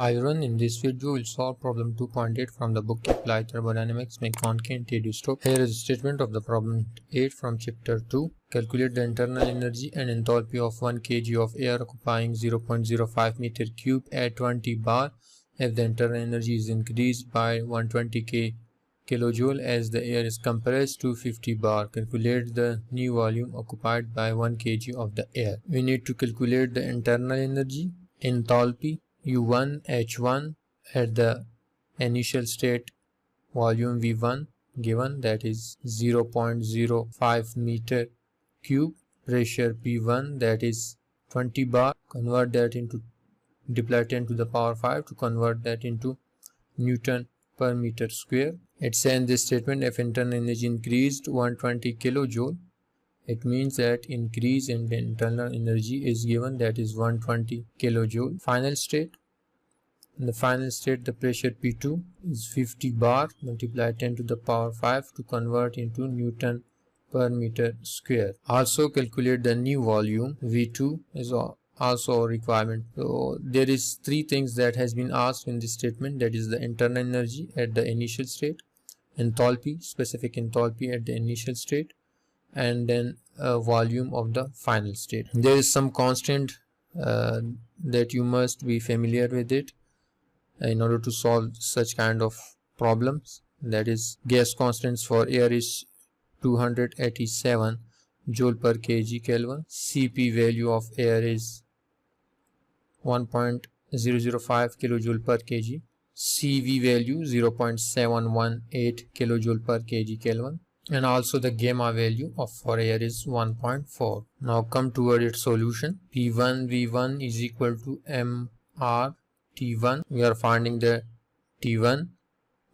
Hi everyone, in this video we'll solve problem 2.8 from the book Apply Thermodynamics McConkey and TDEastop. Here is a statement of the problem 8 from chapter 2. Calculate the internal energy and enthalpy of 1 kg of air occupying 0.05 meter cube at 20 bar if the internal energy is increased by 120 kilojoule as the air is compressed to 50 bar. Calculate the new volume occupied by 1 kg of the air. We need to calculate the internal energy, enthalpy, U1 H1 at the initial state volume V1 given, that is 0.05 meter cube, pressure P1 that is 20 bar, convert that into, multiply 10 to the power 5 to convert that into Newton per meter square. It says in this statement if internal energy increased 120 kilojoule, it means that increase in the internal energy is given, that is 120 kilojoule. Final state. In the final state, the pressure P2 is 50 bar, multiply 10 to the power 5 to convert into Newton per meter square. Also calculate the new volume. V2 is also a requirement. So there is three things that has been asked in this statement, that is the internal energy at the initial state, enthalpy, specific enthalpy at the initial state, and then volume of the final state. There is some constant that you must be familiar with it in order to solve such kind of problems. That is, gas constants for air is 287 joule per kg Kelvin. Cp value of air is 1.005 kilojoule per kg. Cv value 0.718 kilojoule per kg Kelvin. And also the gamma value of for air is 1.4. Now come toward its solution. P1 V1 is equal to mR T1. We are finding the T1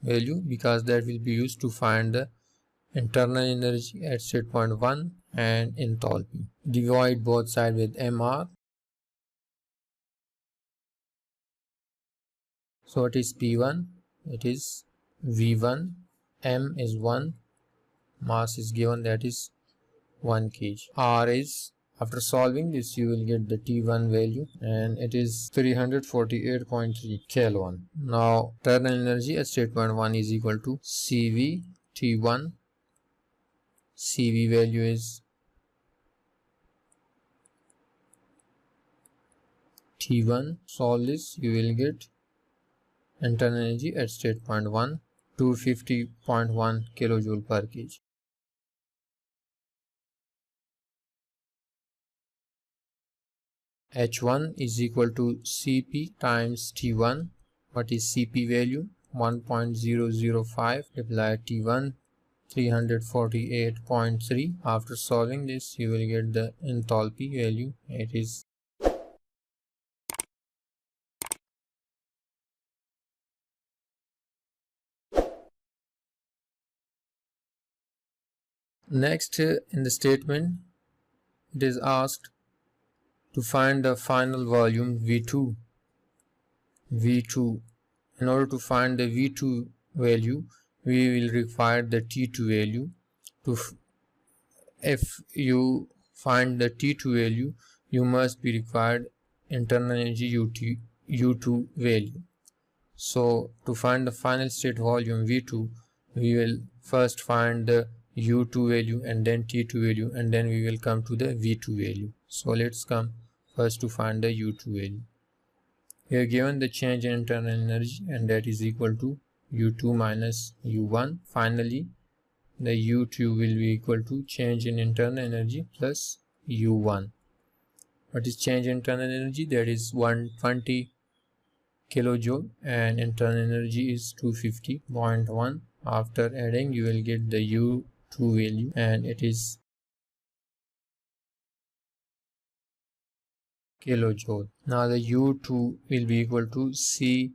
value because that will be used to find the internal energy at state point 1 and enthalpy. Divide both sides with mR. So it is P1, it is V1, M is 1, mass is given, that is 1 kg. R is, after solving this you will get the T1 value and it is 348.3 Kelvin. Now internal energy at state point 1 is equal to Cv T1. Cv value is T1. Solve this, you will get internal energy at state point 1 250.1 kilojoule per kg. H1 is equal to Cp times T1. What is Cp value? 1.005 multiply T1 348.3. After solving this you will get the enthalpy value. It is next in the statement it is asked to find the final volume V2. In order to find the V2 value, we will require the T2 value. If you find the T2 value, you must be required internal energy U2 value. So to find the final state volume V2, we will first find the U2 value and then T2 value, and then we will come to the V2 value. So let's come first to find the U2 value. We are given the change in internal energy and that is equal to U2 minus U1. Finally, the U2 will be equal to change in internal energy plus U1. What is change in internal energy? That is 120 kilojoule and internal energy is 250.1. After adding you will get the U2 value and it is kilojoule. Now the U2 will be equal to CV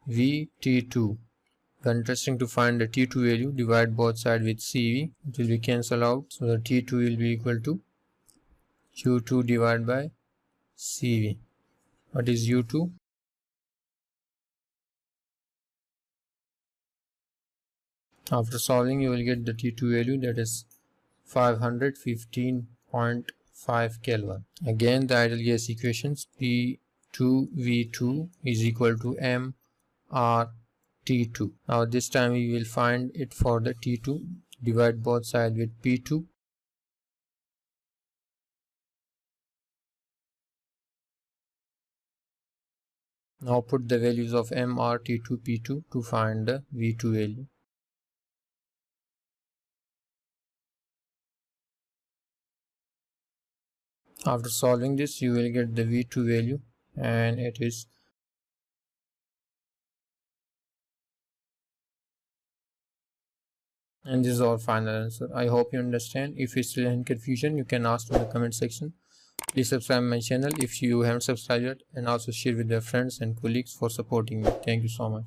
T2. When interesting to find the T2 value, divide both sides with CV. It will be cancelled out. So the T2 will be equal to U2 divided by CV. What is U2? After solving you will get the T2 value, that is 515.5 Kelvin. Again the ideal gas equations, P2 2v2 is equal to mr T2. Now this time we will find it for the T2. Divide both sides with P2. Now put the values of mr T2 P2 to find the V2 value. After solving this, you will get the V2 value, and it is and this is our final answer. I hope you understand. If you still have confusion, you can ask in the comment section. Please subscribe my channel if you haven't subscribed yet, and also share with your friends and colleagues for supporting me. Thank you so much.